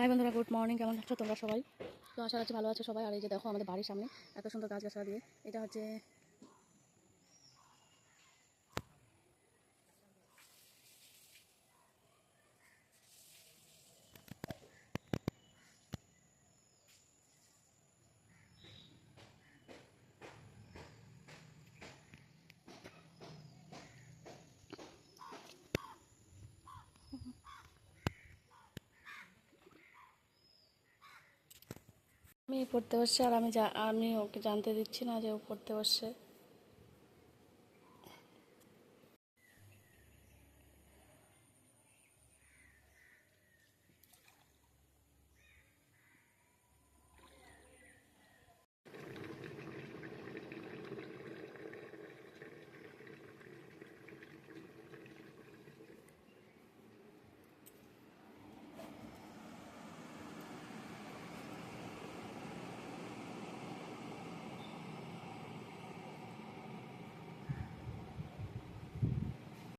High বন্ধুরা, good morning. কেমন আছো তোমরা সবাই? তো আশা করছি ভালো আছো সবাই। আর এই যে দেখো আমাদের বাড়ির সামনে এত সুন্দর গাছগাছড়া দিয়ে, এটা হচ্ছে আমি পড়তে বসছে, আর আমি ওকে জানতে দিচ্ছি না যে ও পড়তে বসছে।